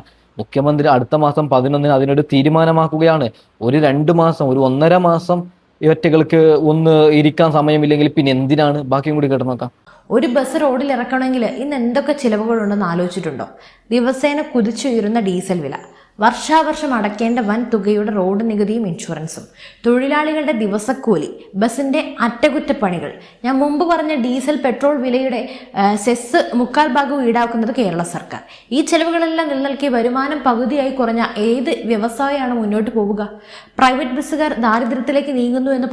മുഖ്യമന്ത്രി അടുത്ത മാസം 11-ന് അതിനൊരു തീരുമാനമാക്കുകയാണ്. ഒരു 2 മാസം, ഒരു 1.5 മാസം ഇവറ്റകൾക്ക് ഒന്ന് ഇരിക്കാൻ സമയമില്ലെങ്കിൽ പിന്നെ എന്തിനാണ്? ബാക്കിയും കൂടി കേട്ട് നോക്കാം. ഒരു ബസ് റോഡിൽ ഇറക്കണമെങ്കിൽ ഇന്ന് എന്തൊക്കെ ചിലവുകളുണ്ടെന്ന് ആലോചിച്ചിട്ടുണ്ടോ? ദിവസേന കുതിച്ചുയരുന്ന ഡീസൽ വില, വർഷാവർഷം അടയ്ക്കേണ്ട വൻ തുകയുടെ റോഡ് നികുതിയും ഇൻഷുറൻസും, തൊഴിലാളികളുടെ ദിവസക്കൂലി, ബസിന്റെ അറ്റകുറ്റപ്പണികൾ. ഞാൻ മുമ്പ് പറഞ്ഞ ഡീസൽ പെട്രോൾ വിലയുടെ സെസ് 3/4 ഈടാക്കുന്നത് കേരള സർക്കാർ. ഈ ചെലവുകളെല്ലാം നിലനിൽക്കെ വരുമാനം പകുതിയായി കുറഞ്ഞ ഏത് വ്യവസായമാണ് മുന്നോട്ട് പോവുക? പ്രൈവറ്റ് ബസ്സുകാർ ദാരിദ്ര്യത്തിലേക്ക് നീങ്ങുന്നു എന്ന്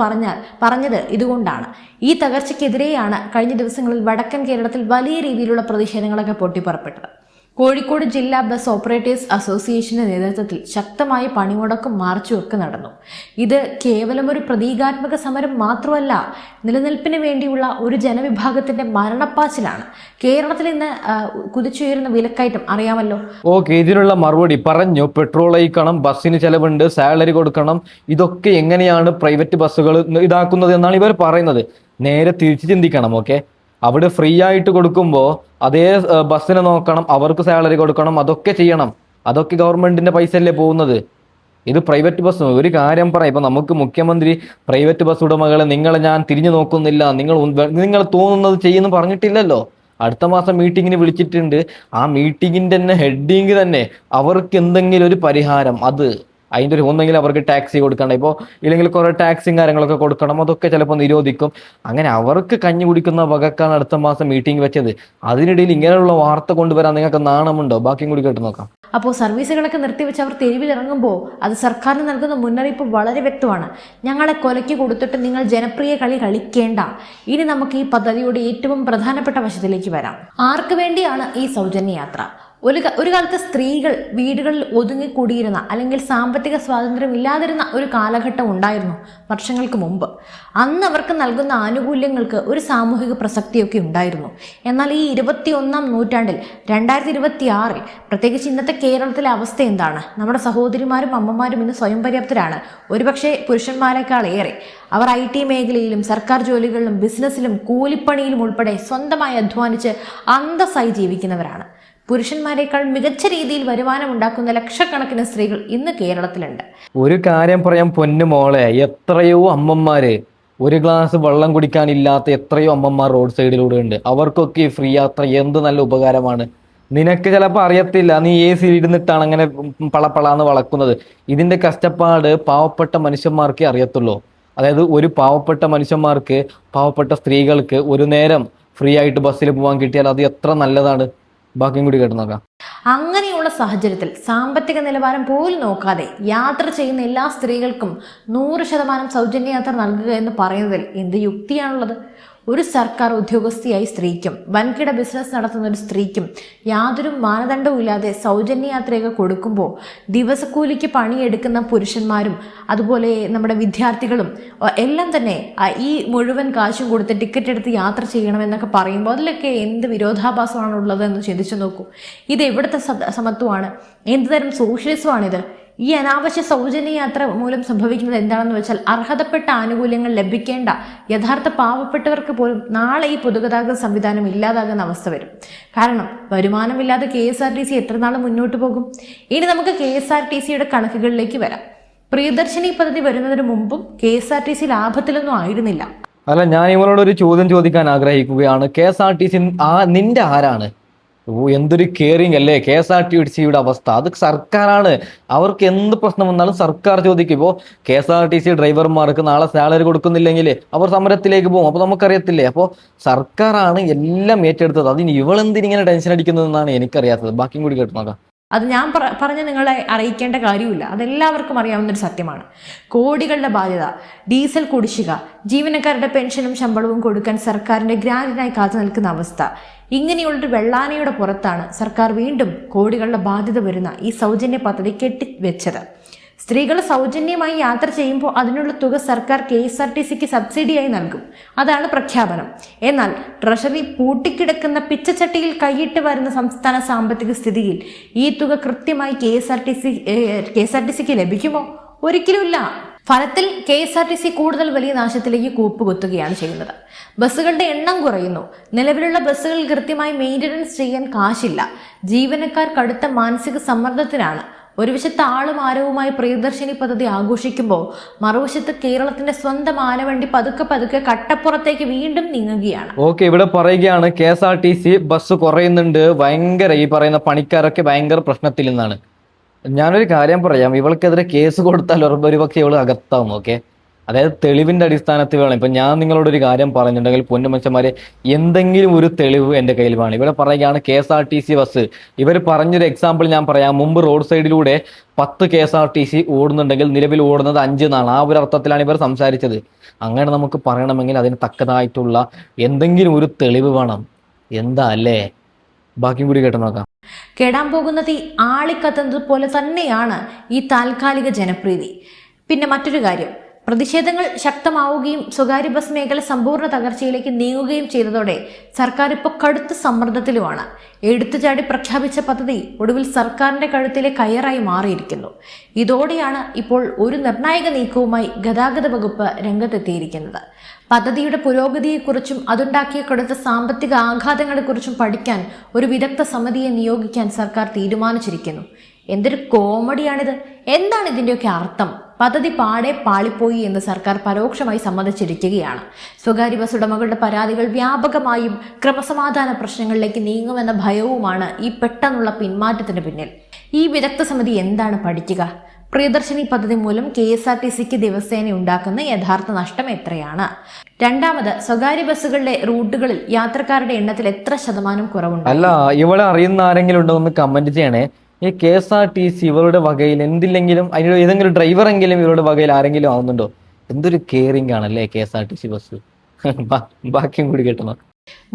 പറഞ്ഞത് ഇതുകൊണ്ടാണ്. ഈ തകർച്ചയ്ക്കെതിരെയാണ് കഴിഞ്ഞ ദിവസങ്ങളിൽ വടക്കൻ കേരളത്തിൽ വലിയ രീതിയിലുള്ള പ്രതിഷേധങ്ങളൊക്കെ പൊട്ടിപ്പുറപ്പെട്ടത്. കോഴിക്കോട് ജില്ലാ ബസ് ഓപ്പറേറ്റേഴ്സ് അസോസിയേഷന്റെ നേതൃത്വത്തിൽ ശക്തമായ പണിമുടക്കും മാർച്ചും ഒക്കെ നടന്നു. ഇത് കേവലം ഒരു പ്രതീകാത്മക സമരം മാത്രമല്ല, നിലനിൽപ്പിന് വേണ്ടിയുള്ള ഒരു ജനവിഭാഗത്തിന്റെ മരണപ്പാച്ചിലാണ്. കേരളത്തിൽ ഇന്ന് കുതിച്ചുയരുന്ന വിലക്കയറ്റം അറിയാമല്ലോ. ഓക്കെ, ഇതിനുള്ള മറുപടി പറഞ്ഞു. പെട്രോൾ അയക്കണം, ബസ്സിന് ചെലവുണ്ട്, സാലറി കൊടുക്കണം. ഇതൊക്കെ എങ്ങനെയാണ് പ്രൈവറ്റ് ബസ്സുകൾ ഇതാക്കുന്നത് എന്നാണ് ഇവർ പറയുന്നത്. നേരെ തിരിച്ച് ചിന്തിക്കണം. ഓക്കെ, അവിടെ ഫ്രീ ആയിട്ട് കൊടുക്കുമ്പോൾ അതേ ബസ്സിനെ നോക്കണം, അവർക്ക് സാലറി കൊടുക്കണം, അതൊക്കെ ചെയ്യണം. അതൊക്കെ ഗവൺമെന്റിന്റെ പൈസ അല്ലേ പോകുന്നത്. ഇത് പ്രൈവറ്റ് ബസ്. ഒരു കാര്യം പറയാം, ഇപ്പൊ നമുക്ക് മുഖ്യമന്ത്രി പ്രൈവറ്റ് ബസ് ഉടമകളെ നിങ്ങളെ ഞാൻ തിരിഞ്ഞു നോക്കുന്നില്ല, നിങ്ങൾ തോന്നുന്നത് ചെയ്യുന്നു പറഞ്ഞിട്ടില്ലല്ലോ. അടുത്ത മാസം മീറ്റിങ്ങിന് വിളിച്ചിട്ടുണ്ട്. ആ മീറ്റിങ്ങിന്റെ തന്നെ ഹെഡിങ് തന്നെ അവർക്ക് എന്തെങ്കിലും ഒരു പരിഹാരം, അത് അതിൻ്റെ ഒരു ഒന്നെങ്കിലും അവർക്ക് ടാക്സി കൊടുക്കണം, ഇപ്പോൾ ഇല്ലെങ്കിൽ കുറേ ടാക്സിയും കാര്യങ്ങളൊക്കെ കൊടുക്കണം, അതൊക്കെ ചിലപ്പോൾ നിരോധിക്കും. അങ്ങനെ അവർക്ക് കഞ്ഞി കുടിക്കുന്ന വകക്കാണ് അടുത്ത മാസം മീറ്റിംഗ് വെച്ചത്. അതിനിടയിൽ ഇങ്ങനെയുള്ള വാർത്ത കൊണ്ടുവരാൻ നിങ്ങൾക്ക് നാണമുണ്ടോ? ബാക്കിയും കൂടി കേട്ട് നോക്കാം. അപ്പോൾ സർവീസുകളൊക്കെ നിർത്തിവെച്ച് അവർ തെരുവിലിറങ്ങുമ്പോൾ അത് സർക്കാരിന് നൽകുന്ന മുന്നറിയിപ്പ് വളരെ വ്യക്തമാണ്. ഞങ്ങളെ കൊലയ്ക്ക് കൊടുത്തിട്ട് നിങ്ങൾ ജനപ്രിയ കളി കളിക്കേണ്ട. ഇനി നമുക്ക് ഈ പദ്ധതിയുടെ ഏറ്റവും പ്രധാനപ്പെട്ട വശത്തിലേക്ക് വരാം. ആർക്ക് വേണ്ടിയാണ് ഈ സൗജന്യ യാത്ര? ഒരു കാലത്ത് സ്ത്രീകൾ വീടുകളിൽ ഒതുങ്ങിക്കൂടിയിരുന്ന അല്ലെങ്കിൽ സാമ്പത്തിക സ്വാതന്ത്ര്യം ഇല്ലാതിരുന്ന ഒരു കാലഘട്ടം ഉണ്ടായിരുന്നു വർഷങ്ങൾക്ക് മുമ്പ്. അന്ന് അവർക്ക് നൽകുന്ന ആനുകൂല്യങ്ങൾക്ക് ഒരു സാമൂഹിക പ്രസക്തിയൊക്കെ ഉണ്ടായിരുന്നു. എന്നാൽ ഈ 21-ാം നൂറ്റാണ്ടിൽ 2026-ൽ പ്രത്യേകിച്ച് ഇന്നത്തെ കേരളത്തിലെ അവസ്ഥ എന്താണ്? നമ്മുടെ സഹോദരിമാരും അമ്മമാരും ഇന്ന് സ്വയം പര്യാപ്തരാണ്, ഒരുപക്ഷെ പുരുഷന്മാരെക്കാൾ ഏറെ. അവർ IT മേഖലയിലും സർക്കാർ ജോലികളിലും ബിസിനസ്സിലും കൂലിപ്പണിയിലും ഉൾപ്പെടെ സ്വന്തമായി അധ്വാനിച്ച് അന്തസ്സായി ജീവിക്കുന്നവരാണ്. പുരുഷന്മാരെക്കാൾ മികച്ച രീതിയിൽ വരുമാനം ഉണ്ടാക്കുന്ന ലക്ഷക്കണക്കിന് സ്ത്രീകൾ ഇന്ന് കേരളത്തിലുണ്ട്. ഒരു കാര്യം പറയാം പൊന്നുമോളെ, എത്രയോ അമ്മമാര് ഒരു ഗ്ലാസ് വെള്ളം കുടിക്കാനില്ലാത്ത എത്രയോ അമ്മമാർ റോഡ് സൈഡിലൂടെ ഉണ്ട്. അവർക്കൊക്കെ ഫ്രീ യാത്ര എന്ത് നല്ല ഉപകാരമാണ്. നിനക്ക് ചിലപ്പോൾ അറിയത്തില്ല, നീ AC ഇരുന്നിട്ടാണ് അങ്ങനെ പളപ്പളാന്ന് വളക്കുന്നത്. ഇതിന്റെ കഷ്ടപ്പാട് പാവപ്പെട്ട മനുഷ്യന്മാർക്കേ അറിയത്തുള്ളൂ. അതായത് ഒരു പാവപ്പെട്ട മനുഷ്യന്മാർക്ക്, പാവപ്പെട്ട സ്ത്രീകൾക്ക് ഒരു നേരം ഫ്രീ ആയിട്ട് ബസ്സിൽ പോകാൻ കിട്ടിയാൽ അത് എത്ര നല്ലതാണ്. ബാക്കിയും കൂടി കേട്ട് നോക്കാം. അങ്ങനെയുള്ള സാഹചര്യത്തിൽ സാമ്പത്തിക നിലവാരം പോലും നോക്കാതെ യാത്ര ചെയ്യുന്ന എല്ലാ സ്ത്രീകൾക്കും 100% സൗജന്യ യാത്ര നൽകുക എന്ന് പറയുന്നതിൽ എന്ത് യുക്തിയാണുള്ളത്? ഒരു സർക്കാർ ഉദ്യോഗസ്ഥയായി സ്ത്രീക്കും വൻകിട ബിസിനസ് നടത്തുന്ന ഒരു സ്ത്രീക്കും യാതൊരു മാനദണ്ഡവും ഇല്ലാതെ സൗജന്യ യാത്രയൊക്കെ കൊടുക്കുമ്പോൾ ദിവസക്കൂലിക്ക് പണിയെടുക്കുന്ന പുരുഷന്മാരും അതുപോലെ നമ്മുടെ വിദ്യാർത്ഥികളും എല്ലാം തന്നെ ഈ മുഴുവൻ കാശും കൊടുത്ത് ടിക്കറ്റ് എടുത്ത് യാത്ര ചെയ്യണമെന്നൊക്കെ പറയുമ്പോൾ അതിലൊക്കെ എന്ത് വിരോധാഭാസമാണ് ഉള്ളത് എന്ന് ചിന്തിച്ചു നോക്കൂ. ഇത് എവിടുത്തെ സമത്വമാണ്? എന്തുതരം സോഷ്യലിസമാണിത്? ഈ അനാവശ്യ സൗജന്യ യാത്ര മൂലം സംഭവിക്കുന്നത് എന്താണെന്ന് വെച്ചാൽ അർഹതപ്പെട്ട ആനുകൂല്യങ്ങൾ ലഭിക്കേണ്ട യഥാർത്ഥ പാവപ്പെട്ടവർക്ക് പോലും നാളെ ഈ പൊതുഗതാഗത സംവിധാനം ഇല്ലാതാകുന്ന അവസ്ഥ വരും. കാരണം വരുമാനമില്ലാതെ KSRTC എത്ര നാൾ മുന്നോട്ട് പോകും? ഇനി നമുക്ക് KSRTCയുടെ കണക്കുകളിലേക്ക് വരാം. പ്രിയദർശിനി പദ്ധതി വരുന്നതിന് മുമ്പും KSRTC ലാഭത്തിലൊന്നും ആയിരുന്നില്ല. അല്ല, ഞാൻ ഇവരോട് ഒരു ചോദ്യം ചോദിക്കാൻ ആഗ്രഹിക്കുകയാണ്. KSRTC നിന്റെ ആരാണ്? എന്തൊരു കെയറിങ് അല്ലേ KSRTCയുടെ അവസ്ഥ. അത് സർക്കാരാണ്. അവർക്ക് എന്ത് പ്രശ്നം വന്നാലും സർക്കാർ ചോദിക്കും. ഇപ്പോൾ KSRTC ഡ്രൈവർമാർക്ക് നാളെ സാലറി കൊടുക്കുന്നില്ലെങ്കിൽ അവർ സമരത്തിലേക്ക് പോകും. അപ്പോൾ നമുക്കറിയത്തില്ലേ? അപ്പോൾ സർക്കാരാണ് എല്ലാം ഏറ്റെടുത്തത്. അതിന് ഇവളെന്തിനിങ്ങനെ ടെൻഷൻ അടിക്കുന്നതെന്നാണ് എനിക്കറിയാത്തത്. ബാക്കിയും കൂടി കേട്ട് നോക്കാം. അത് ഞാൻ പറഞ്ഞ് നിങ്ങളെ അറിയിക്കേണ്ട കാര്യമില്ല, അതെല്ലാവർക്കും അറിയാവുന്നൊരു സത്യമാണ്. കോടികളുടെ ബാധ്യത, ഡീസൽ കുടിശ്ശിക, ജീവനക്കാരുടെ പെൻഷനും ശമ്പളവും കൊടുക്കാൻ സർക്കാരിന്റെ ഗ്രാന്റിനായി കാത്തു നിൽക്കുന്ന അവസ്ഥ, ഇങ്ങനെയുള്ളൊരു വെള്ളാനയുടെ പുറത്താണ് സർക്കാർ വീണ്ടും കോടികളുടെ ബാധ്യത വരുന്ന ഈ സൗജന്യ പദ്ധതി കെട്ടിവെച്ചത്. സ്ത്രീകൾ സൗജന്യമായി യാത്ര ചെയ്യുമ്പോൾ അതിനുള്ള തുക സർക്കാർ KSRTCക്ക് സബ്സിഡിയായി നൽകും. അതാണ് പ്രഖ്യാപനം. എന്നാൽ ട്രഷറി പൂട്ടിക്കിടക്കുന്ന പിച്ചച്ചട്ടിയിൽ കൈയിട്ട് വരുന്ന സംസ്ഥാന സാമ്പത്തിക സ്ഥിതിയിൽ ഈ തുക കൃത്യമായി KSRTCക്ക് ലഭിക്കുമോ? ഒരിക്കലുമില്ല. ഫലത്തിൽ KSRTC കൂടുതൽ വലിയ നാശത്തിലേക്ക് കൂപ്പുകുത്തുകയാണ് ചെയ്യുന്നത്. ബസ്സുകളുടെ എണ്ണം കുറയുന്നു. നിലവിലുള്ള ബസ്സുകൾ കൃത്യമായി മെയിൻ്റനൻസ് ചെയ്യാൻ കാശില്ല. ജീവനക്കാർ കടുത്ത മാനസിക സമ്മർദ്ദത്തിലാണ്. ഒരു വശത്ത് ആളും ആരവുമായി പ്രിയദർശിനി പദ്ധതി ആഘോഷിക്കുമ്പോൾ മറുവശത്ത് കേരളത്തിന്റെ സ്വന്തം ആനവണ്ടി പതുക്കെ പതുക്കെ കട്ടപ്പുറത്തേക്ക് വീണ്ടും നീങ്ങുകയാണ്. ഓക്കെ, ഇവിടെ പറയുകയാണ് KSRTC ബസ് കുറയുന്നുണ്ട്, ഭയങ്കര ഈ പറയുന്ന പണിക്കാരൊക്കെ ഭയങ്കര പ്രശ്നത്തിൽ നിന്നാണ്. ഞാനൊരു കാര്യം പറയാം, ഇവൾക്കെതിരെ കേസ് കൊടുത്താൽ ഒരു പക്ഷേ ഇവൾ അകത്താവും. ഓക്കെ, അതായത് തെളിവിന്റെ അടിസ്ഥാനത്തിൽ വേണം. ഇപ്പൊ ഞാൻ നിങ്ങളോടൊരു കാര്യം പറഞ്ഞിട്ടുണ്ടെങ്കിൽ പൊന്നുമനുഷ്യന്മാരെ എന്തെങ്കിലും ഒരു തെളിവ് എൻ്റെ കയ്യിൽ വേണം. ഇവിടെ പറയുകയാണ് KSRTC ബസ്, ഇവർ പറഞ്ഞൊരു എക്സാമ്പിൾ ഞാൻ പറയാം. മുമ്പ് റോഡ് സൈഡിലൂടെ 10 KSRTC ഓടുന്നുണ്ടെങ്കിൽ നിലവിൽ ഓടുന്നത് 5 എന്നാണ്. ആ ഒരു അർത്ഥത്തിലാണ് ഇവർ സംസാരിച്ചത്. അങ്ങനെ നമുക്ക് പറയണമെങ്കിൽ അതിന് തക്കതായിട്ടുള്ള എന്തെങ്കിലും ഒരു തെളിവ് വേണം. എന്താ അല്ലേ? ബാക്കിയും കൂടി കേട്ട് നോക്കാം. കെടാൻ പോകുന്ന തീ ആളിക്കത്തുന്നത് പോലെ തന്നെയാണ് ഈ താൽക്കാലിക ജനപ്രീതി. പിന്നെ മറ്റൊരു കാര്യം, പ്രതിഷേധങ്ങൾ ശക്തമാവുകയും സ്വകാര്യ ബസ് മേഖല സമ്പൂർണ്ണ തകർച്ചയിലേക്ക് നീങ്ങുകയും ചെയ്തതോടെ സർക്കാർ ഇപ്പോൾ കടുത്ത സമ്മർദ്ദത്തിലുമാണ്. എടുത്തുചാടി പ്രഖ്യാപിച്ച പദ്ധതി ഒടുവിൽ സർക്കാരിന്റെ കഴുത്തിലെ കയറായി മാറിയിരിക്കുന്നു. ഇതോടെയാണ് ഇപ്പോൾ ഒരു നിർണായക നീക്കവുമായി ഗതാഗത വകുപ്പ് രംഗത്തെത്തിയിരിക്കുന്നത്. പദ്ധതിയുടെ പുരോഗതിയെക്കുറിച്ചും അതുണ്ടാക്കിയ കടുത്ത സാമ്പത്തിക ആഘാതങ്ങളെക്കുറിച്ചും പഠിക്കാൻ ഒരു വിദഗ്ധ സമിതിയെ നിയോഗിക്കാൻ സർക്കാർ തീരുമാനിച്ചിരിക്കുന്നു. എന്തൊരു കോമഡിയാണിത്! എന്താണ് ഇതിൻ്റെയൊക്കെ അർത്ഥം? പദ്ധതി പാടെ പാളിപ്പോയി എന്ന് സർക്കാർ പരോക്ഷമായി സമ്മതിച്ചിരിക്കുകയാണ്. സ്വകാര്യ ബസ് ഉടമകളുടെ പരാതികൾ വ്യാപകമായും ക്രമസമാധാന പ്രശ്നങ്ങളിലേക്ക് നീങ്ങുമെന്ന ഭയവുമാണ് ഈ പെട്ടെന്നുള്ള പിന്മാറ്റത്തിന് പിന്നിൽ. ഈ വിദഗ്ധ സമിതി എന്താണ് പഠിക്കുക? പ്രിയദർശിനി പദ്ധതി മൂലം KSRTCക്ക് ദിവസേന ഉണ്ടാക്കുന്ന യഥാർത്ഥ നഷ്ടം എത്രയാണ്? രണ്ടാമത്, സ്വകാര്യ ബസ്സുകളുടെ റൂട്ടുകളിൽ യാത്രക്കാരുടെ എണ്ണത്തിൽ എത്ര ശതമാനം കുറവുണ്ട്? അല്ല, ഇവിടെ അറിയുന്ന ആരെങ്കിലും ഉണ്ടോ എന്ന് കമന്റ് ചെയ്യണേ. ഈ KSRTC ഇവരുടെ വകയിൽ എന്തില്ലെങ്കിലും അതിന് ഏതെങ്കിലും ഡ്രൈവറെങ്കിലും ഇവരുടെ വകയിൽ ആരെങ്കിലും ആവുന്നുണ്ടോ? എന്തൊരു കെയറിംഗ് ആണല്ലേ KSRTC ബസ്. ബാക്കിയും കൂടി കേട്ടോ.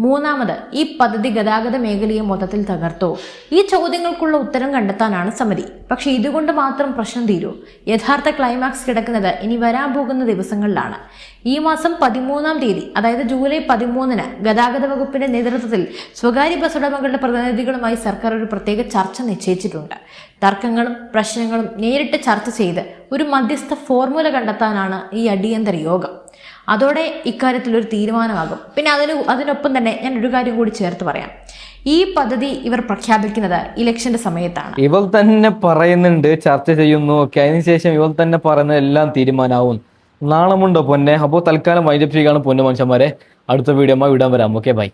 മൂന്നാമത്, ഈ പദ്ധതി ഗതാഗത മേഖലയെ മൊത്തത്തിൽ തകർത്തോ? ഈ ചോദ്യങ്ങൾക്കുള്ള ഉത്തരം കണ്ടെത്താനാണ് സമിതി. പക്ഷെ ഇതുകൊണ്ട് മാത്രം പ്രശ്നം തീരൂ? യഥാർത്ഥ ക്ലൈമാക്സ് കിടക്കുന്നത് ഇനി വരാൻ പോകുന്ന ദിവസങ്ങളിലാണ്. ഈ മാസം 13-ാം തീയതി, അതായത് ജൂലൈ 13-ന് ഗതാഗത വകുപ്പിന്റെ നേതൃത്വത്തിൽ സ്വകാര്യ ബസ് ഉടമകളുടെ പ്രതിനിധികളുമായി സർക്കാർ ഒരു പ്രത്യേക ചർച്ച നിശ്ചയിച്ചിട്ടുണ്ട്. തർക്കങ്ങളും പ്രശ്നങ്ങളും നേരിട്ട് ചർച്ച ചെയ്ത് ഒരു മധ്യസ്ഥ ഫോർമുല കണ്ടെത്താനാണ് ഈ അടിയന്തര യോഗം. അതോടെ ഇക്കാര്യത്തിൽ ഒരു തീരുമാനമാകും. പിന്നെ അതിനൊപ്പം തന്നെ ഞാൻ ഒരു കാര്യം കൂടി ചേർത്ത് പറയാം. ഈ പദ്ധതി ഇവർ പ്രഖ്യാപിക്കുന്നത് ഇലക്ഷന്റെ സമയത്താണ്. ഇവൾ തന്നെ പറയുന്നുണ്ട് ചർച്ച ചെയ്യുന്നു ഒക്കെ, അതിനുശേഷം ഇവൾ തന്നെ പറയുന്നത് എല്ലാം തീരുമാനമാവും. നാളമുണ്ടോ പൊന്നെ? അപ്പോൾ തൽക്കാലം വൈൻഡപ്പ് ചെയ്യുകയാണ് പൊന്നു മനുഷ്യന്മാരെ. അടുത്ത വീഡിയോ വിടാൻ വരാം. Okay, by.